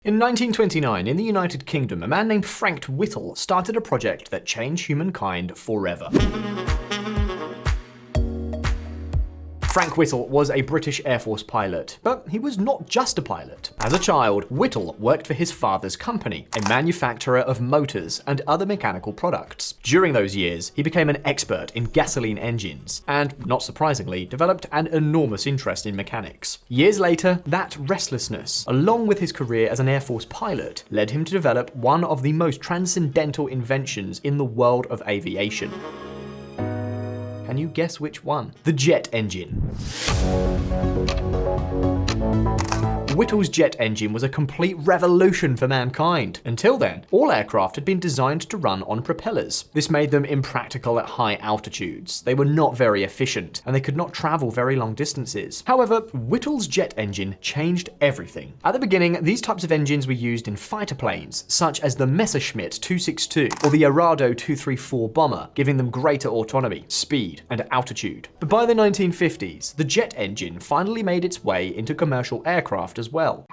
In 1929, in the United Kingdom, a man named Frank Whittle started a project that changed humankind forever. Frank Whittle was a British Air Force pilot, but he was not just a pilot. As a child, Whittle worked for his father's company, a manufacturer of motors and other mechanical products. During those years, he became an expert in gasoline engines, and, not surprisingly, developed an enormous interest in mechanics. Years later, that restlessness, along with his career as an Air Force pilot, led him to develop one of the most transcendental inventions in the world of aviation. Can you guess which one? The jet engine. Whittle's jet engine was a complete revolution for mankind. Until then, all aircraft had been designed to run on propellers. This made them impractical at high altitudes. They were not very efficient, and they could not travel very long distances. However, Whittle's jet engine changed everything. At the beginning, these types of engines were used in fighter planes, such as the Messerschmitt 262 or the Arado 234 bomber, giving them greater autonomy, speed, and altitude. But by the 1950s, the jet engine finally made its way into commercial aircraft as well.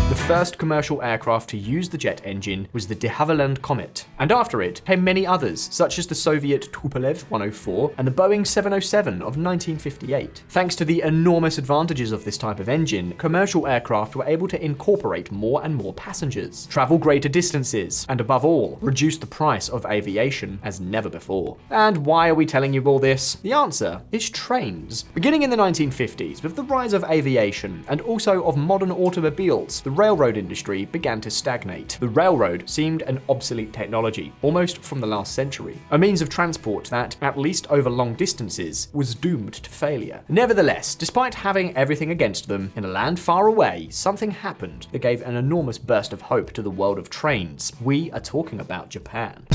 The first commercial aircraft to use the jet engine was the de Havilland Comet, and after it came many others, such as the Soviet Tupolev 104 and the Boeing 707 of 1958. Thanks to the enormous advantages of this type of engine, commercial aircraft were able to incorporate more and more passengers, travel greater distances, and above all, reduce the price of aviation as never before. And why are we telling you all this? The answer is trains. Beginning in the 1950s, with the rise of aviation and also of modern automobiles, the railroad industry began to stagnate. The railroad seemed an obsolete technology, almost from the last century, a means of transport that, at least over long distances, was doomed to failure. Nevertheless, despite having everything against them, in a land far away, something happened that gave an enormous burst of hope to the world of trains. We are talking about Japan.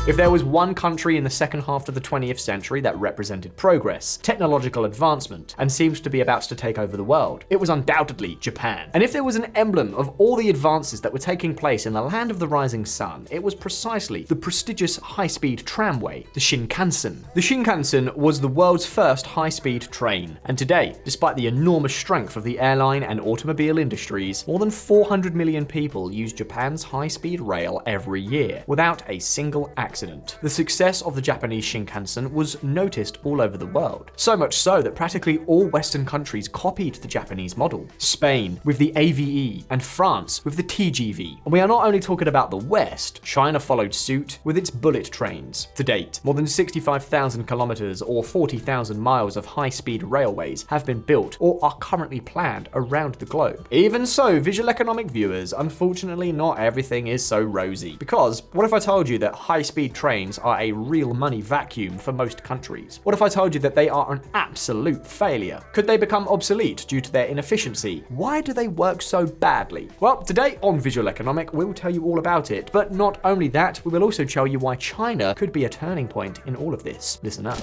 If there was one country in the second half of the 20th century that represented progress, technological advancement, and seemed to be about to take over the world, it was undoubtedly Japan. And if there was an emblem of all the advances that were taking place in the land of the rising sun, it was precisely the prestigious high-speed tramway, the Shinkansen. The Shinkansen was the world's first high-speed train, and today, despite the enormous strength of the airline and automobile industries, more than 400 million people use Japan's high-speed rail every year, without a single accident. The success of the Japanese Shinkansen was noticed all over the world. So much so that practically all Western countries copied the Japanese model. Spain with the AVE and France with the TGV. And we are not only talking about the West, China followed suit with its bullet trains. To date, more than 65,000 kilometers or 40,000 miles of high-speed railways have been built or are currently planned around the globe. Even so, VisualEconomik viewers, unfortunately not everything is so rosy. Because what if I told you that high-speed trains are a real money vacuum for most countries? What if I told you that they are an absolute failure? Could they become obsolete due to their inefficiency? Why do they work so badly? Well, today on VisualEconomik, we'll tell you all about it. But not only that, we will also tell you why China could be a turning point in all of this. Listen up.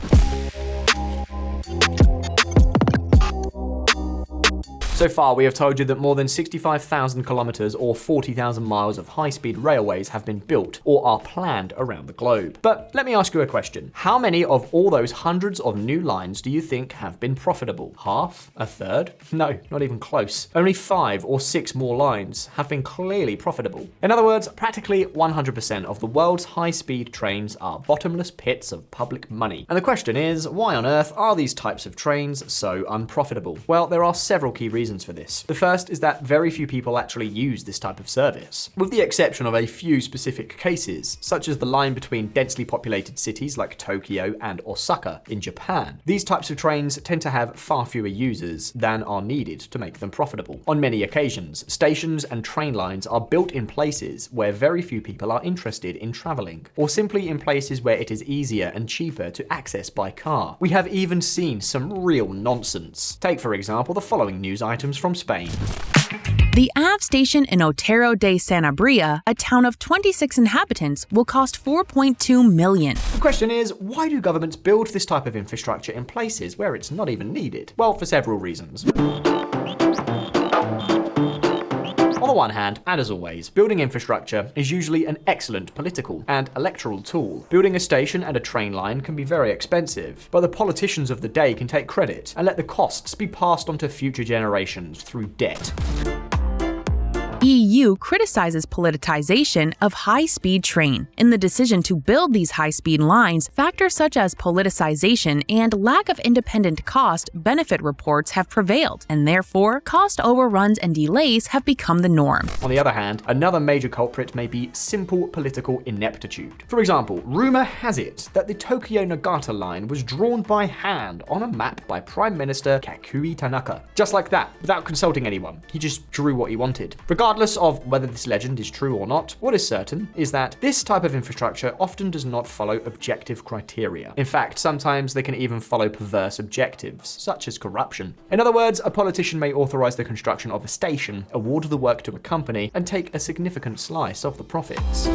So far, we have told you that more than 65,000 kilometers or 40,000 miles of high-speed railways have been built or are planned around the globe. But let me ask you a question. How many of all those hundreds of new lines do you think have been profitable? Half? A third? No, not even close. Only 5 or 6 more lines have been clearly profitable. In other words, practically 100% of the world's high-speed trains are bottomless pits of public money. And the question is, why on earth are these types of trains so unprofitable? Well, there are several key reasons for this. The first is that very few people actually use this type of service, with the exception of a few specific cases, such as the line between densely populated cities like Tokyo and Osaka in Japan. These types of trains tend to have far fewer users than are needed to make them profitable. On many occasions, stations and train lines are built in places where very few people are interested in traveling, or simply in places where it is easier and cheaper to access by car. We have even seen some real nonsense. Take, for example, the following news items from Spain. The Av station in Otero de Sanabria, a town of 26 inhabitants, will cost $4.2 million. The question is, why do governments build this type of infrastructure in places where it's not even needed? Well, for several reasons. On the one hand, and as always, building infrastructure is usually an excellent political and electoral tool. Building a station and a train line can be very expensive, but the politicians of the day can take credit and let the costs be passed on to future generations through debt. EU criticizes politicization of high-speed train. In the decision to build these high-speed lines, factors such as politicization and lack of independent cost-benefit reports have prevailed, and therefore, cost overruns and delays have become the norm. On the other hand, another major culprit may be simple political ineptitude. For example, rumor has it that the Tokyo-Nagata line was drawn by hand on a map by Prime Minister Kakui Tanaka. Just like that, without consulting anyone. He just drew what he wanted. Regardless of whether this legend is true or not, what is certain is that this type of infrastructure often does not follow objective criteria. In fact, sometimes they can even follow perverse objectives, such as corruption. In other words, a politician may authorize the construction of a station, award the work to a company, and take a significant slice of the profits.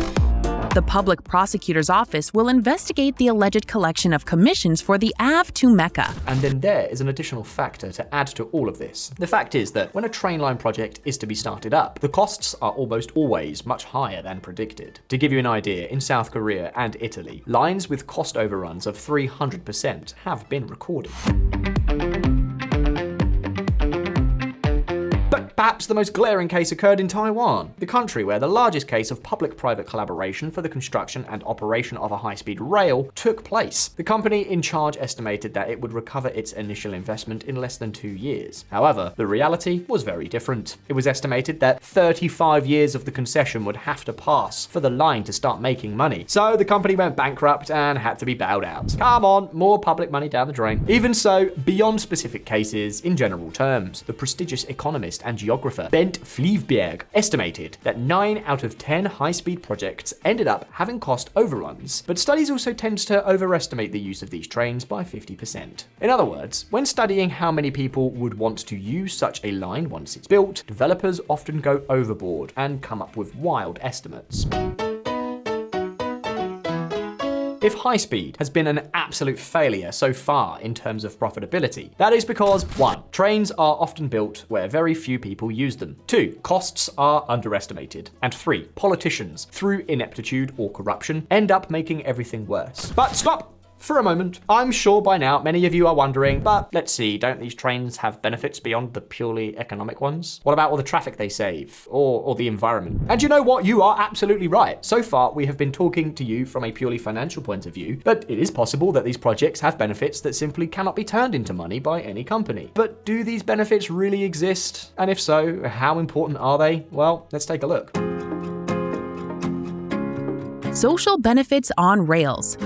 The Public Prosecutor's Office will investigate the alleged collection of commissions for the Ave to Mecca. And then there is an additional factor to add to all of this. The fact is that when a train line project is to be started up, the costs are almost always much higher than predicted. To give you an idea, in South Korea and Italy, lines with cost overruns of 300% have been recorded. Perhaps the most glaring case occurred in Taiwan, the country where the largest case of public-private collaboration for the construction and operation of a high-speed rail took place. The company in charge estimated that it would recover its initial investment in less than 2 years. However, the reality was very different. It was estimated that 35 years of the concession would have to pass for the line to start making money. So the company went bankrupt and had to be bailed out. Come on, more public money down the drain. Even so, beyond specific cases, in general terms, the prestigious economist and geographer Bent Fleevberg estimated that 9 out of 10 high-speed projects ended up having cost overruns, but studies also tend to overestimate the use of these trains by 50%. In other words, when studying how many people would want to use such a line once it's built, developers often go overboard and come up with wild estimates. If high speed has been an absolute failure so far in terms of profitability, that is because 1. Trains are often built where very few people use them. 2. Costs are underestimated. And 3. Politicians, through ineptitude or corruption, end up making everything worse. But stop! For a moment, I'm sure by now many of you are wondering, but let's see, don't these trains have benefits beyond the purely economic ones? What about all the traffic they save, or the environment? And you know what? You are absolutely right. So far, we have been talking to you from a purely financial point of view, but it is possible that these projects have benefits that simply cannot be turned into money by any company. But do these benefits really exist? And if so, how important are they? Well, let's take a look. Social benefits on rails.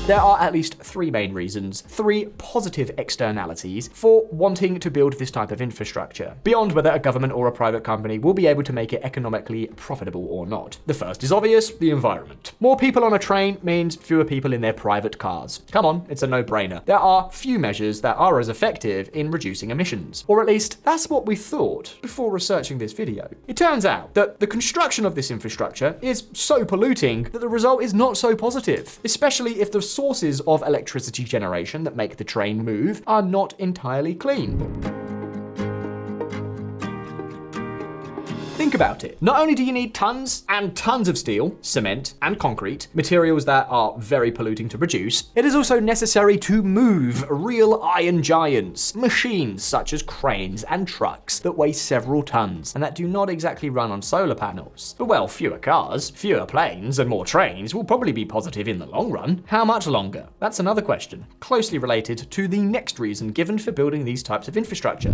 There are at least 3 main reasons, 3 positive externalities for wanting to build this type of infrastructure, beyond whether a government or a private company will be able to make it economically profitable or not. The first is obvious, the environment. More people on a train means fewer people in their private cars. Come on, it's a no-brainer. There are few measures that are as effective in reducing emissions, or at least that's what we thought before researching this video. It turns out that the construction of this infrastructure is so polluting that the result is not so positive, especially if the sources of electricity generation that make the train move are not entirely clean. Think about it. Not only do you need tons and tons of steel, cement, and concrete, materials that are very polluting to produce, it is also necessary to move real iron giants, machines such as cranes and trucks that weigh several tons and that do not exactly run on solar panels. Well, fewer cars, fewer planes, and more trains will probably be positive in the long run. How much longer? That's another question, closely related to the next reason given for building these types of infrastructure.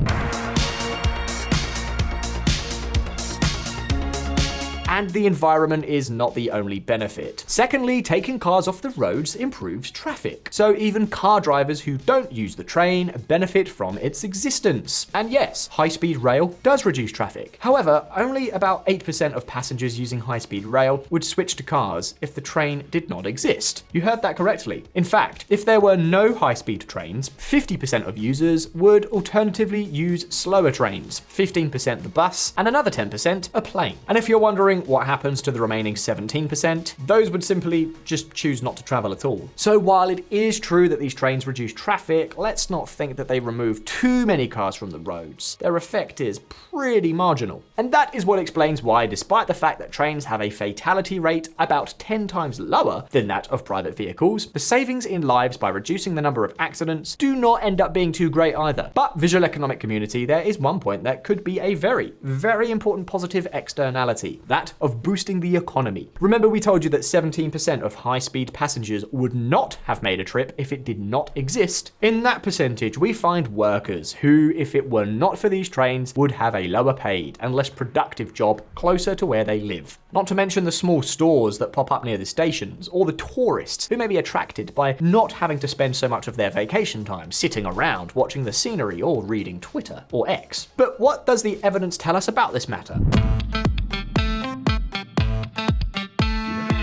And the environment is not the only benefit. Secondly, taking cars off the roads improves traffic. So even car drivers who don't use the train benefit from its existence. And yes, high-speed rail does reduce traffic. However, only about 8% of passengers using high-speed rail would switch to cars if the train did not exist. You heard that correctly. In fact, if there were no high-speed trains, 50% of users would alternatively use slower trains, 15% the bus, and another 10% a plane. And if you're wondering what happens to the remaining 17%? Those would simply just choose not to travel at all. So while it is true that these trains reduce traffic, let's not think that they remove too many cars from the roads. Their effect is pretty marginal. And that is what explains why, despite the fact that trains have a fatality rate about 10 times lower than that of private vehicles, the savings in lives by reducing the number of accidents do not end up being too great either. But visual economic community, there is one point that could be a very, very important positive externality, that of boosting the economy. Remember we told you that 17% of high-speed passengers would not have made a trip if it did not exist? In that percentage, we find workers who, if it were not for these trains, would have a lower paid and less productive job closer to where they live. Not to mention the small stores that pop up near the stations, or the tourists who may be attracted by not having to spend so much of their vacation time sitting around watching the scenery or reading Twitter or X. But what does the evidence tell us about this matter?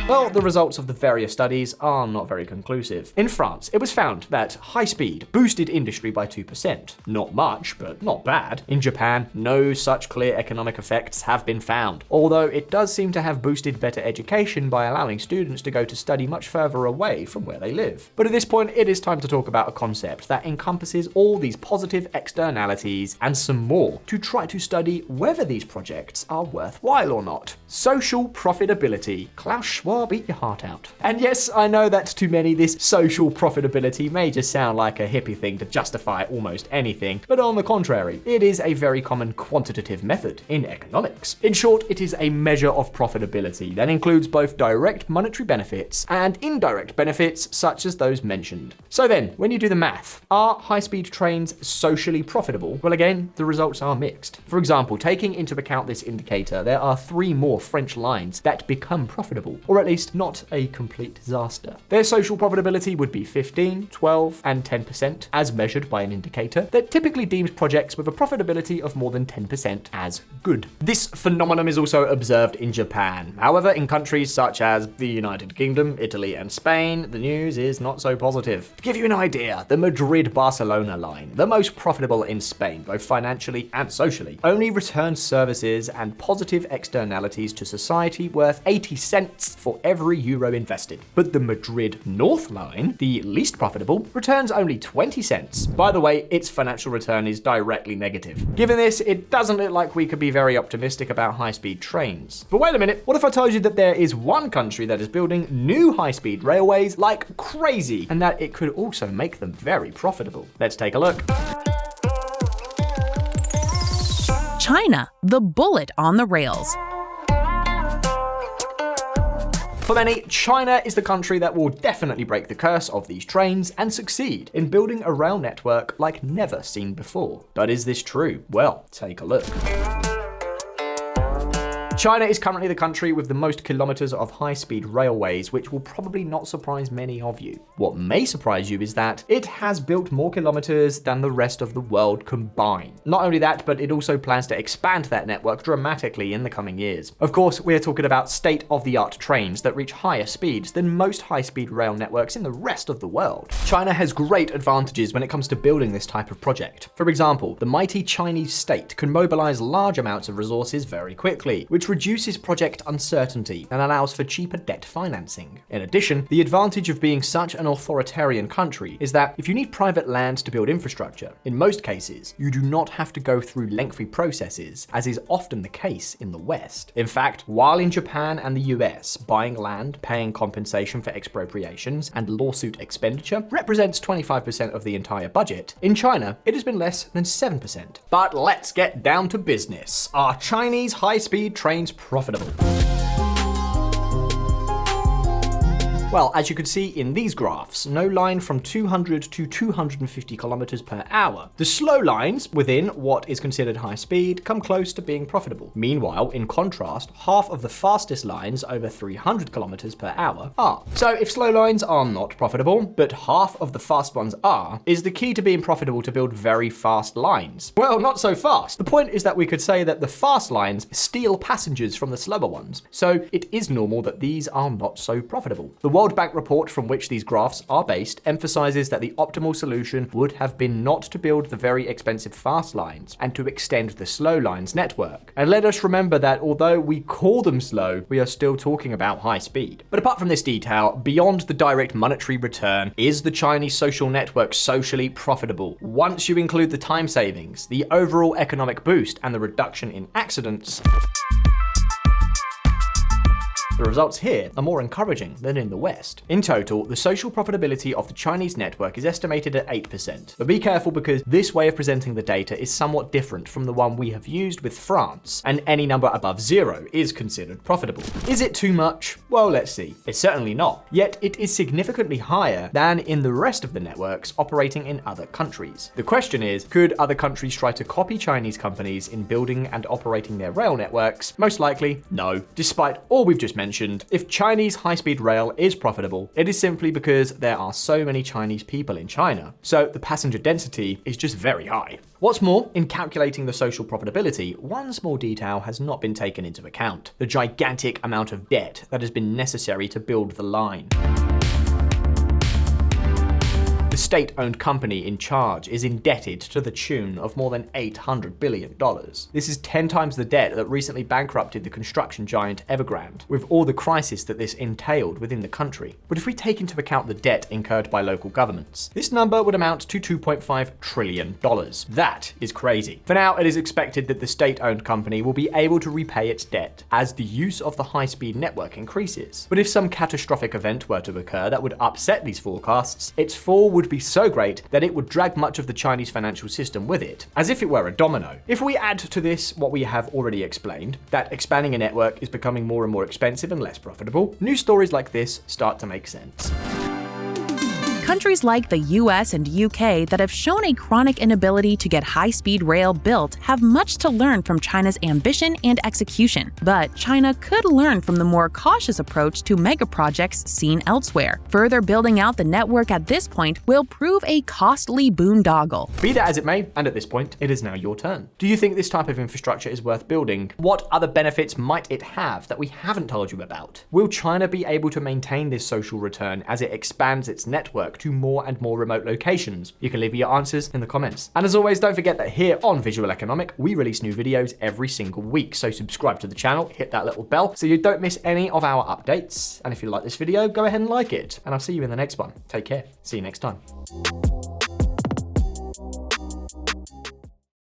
Well, the results of the various studies are not very conclusive. In France, it was found that high speed boosted industry by 2%. Not much, but not bad. In Japan, no such clear economic effects have been found, although it does seem to have boosted better education by allowing students to go to study much further away from where they live. But at this point, it is time to talk about a concept that encompasses all these positive externalities and some more to try to study whether these projects are worthwhile or not. Social profitability. Klaus Schwab, eat your heart out. And yes, I know that to many this social profitability may just sound like a hippie thing to justify almost anything, but on the contrary, it is a very common quantitative method in economics. In short, it is a measure of profitability that includes both direct monetary benefits and indirect benefits such as those mentioned. So then, when you do the math, are high-speed trains socially profitable? Well, again, the results are mixed. For example, taking into account this indicator, there are 3 more French lines that become profitable, or at least not a complete disaster. Their social profitability would be 15, 12, and 10% as measured by an indicator that typically deems projects with a profitability of more than 10% as good. This phenomenon is also observed in Japan. However, in countries such as the United Kingdom, Italy, and Spain, the news is not so positive. To give you an idea, the Madrid-Barcelona line, the most profitable in Spain, both financially and socially, only returns services and positive externalities to society worth 80 cents for every euro invested. But the Madrid North line, the least profitable, returns only 20 cents. By the way, its financial return is directly negative. Given this, it doesn't look like we could be very optimistic about high-speed trains. But wait a minute, what if I told you that there is one country that is building new high-speed railways like crazy, and that it could also make them very profitable? Let's take a look. China, the bullet on the rails. For many, China is the country that will definitely break the curse of these trains and succeed in building a rail network like never seen before. But is this true? Well, take a look. China is currently the country with the most kilometers of high-speed railways, which will probably not surprise many of you. What may surprise you is that it has built more kilometers than the rest of the world combined. Not only that, but it also plans to expand that network dramatically in the coming years. Of course, we're talking about state-of-the-art trains that reach higher speeds than most high-speed rail networks in the rest of the world. China has great advantages when it comes to building this type of project. For example, the mighty Chinese state can mobilize large amounts of resources very quickly, which reduces project uncertainty and allows for cheaper debt financing. In addition, the advantage of being such an authoritarian country is that if you need private land to build infrastructure, in most cases, you do not have to go through lengthy processes, as is often the case in the West. In fact, while in Japan and the US, buying land, paying compensation for expropriations, and lawsuit expenditure represents 25% of the entire budget, in China, it has been less than 7%. But let's get down to business. Are Chinese high-speed trains profitable? Well, as you can see in these graphs, no line from 200 to 250 kilometers per hour. The slow lines within what is considered high speed come close to being profitable. Meanwhile, in contrast, half of the fastest lines over 300 kilometers per hour are. So if slow lines are not profitable, but half of the fast ones are, is the key to being profitable to build very fast lines? Well, not so fast. The point is that we could say that the fast lines steal passengers from the slower ones. So it is normal that these are not so profitable. The world World Bank report from which these graphs are based emphasizes that the optimal solution would have been not to build the very expensive fast lines and to extend the slow lines network. And let us remember that although we call them slow, we are still talking about high speed. But apart from this detail, beyond the direct monetary return, is the Chinese social network socially profitable? Once you include the time savings, the overall economic boost, and the reduction in accidents, the results here are more encouraging than in the West. In total, the social profitability of the Chinese network is estimated at 8%. But be careful, because this way of presenting the data is somewhat different from the one we have used with France, and any number above 0 is considered profitable. Is it too much? Well, let's see. It's certainly not. Yet it is significantly higher than in the rest of the networks operating in other countries. The question is, could other countries try to copy Chinese companies in building and operating their rail networks? Most likely, no. Despite all we've just mentioned, if Chinese high-speed rail is profitable, it is simply because there are so many Chinese people in China, so the passenger density is just very high. What's more, in calculating the social profitability, one small detail has not been taken into account: the gigantic amount of debt that has been necessary to build the line. The state-owned company in charge is indebted to the tune of more than $800 billion. This is 10 times the debt that recently bankrupted the construction giant Evergrande, with all the crisis that this entailed within the country. But if we take into account the debt incurred by local governments, this number would amount to $2.5 trillion. That is crazy. For now, it is expected that the state-owned company will be able to repay its debt as the use of the high-speed network increases. But if some catastrophic event were to occur that would upset these forecasts, its fall would be so great that it would drag much of the Chinese financial system with it, as if it were a domino. If we add to this what we have already explained, that expanding a network is becoming more and more expensive and less profitable, new stories like this start to make sense. Countries like the US and UK that have shown a chronic inability to get high-speed rail built have much to learn from China's ambition and execution. But China could learn from the more cautious approach to mega projects seen elsewhere. Further building out the network at this point will prove a costly boondoggle. Be that as it may, and at this point, it is now your turn. Do you think this type of infrastructure is worth building? What other benefits might it have that we haven't told you about? Will China be able to maintain this social return as it expands its network to more and more remote locations? You can leave your answers in the comments. And as always, don't forget that here on VisualEconomik, we release new videos every single week. So subscribe to the channel, hit that little bell so you don't miss any of our updates. And if you like this video, go ahead and like it. And I'll see you in the next one. Take care. See you next time.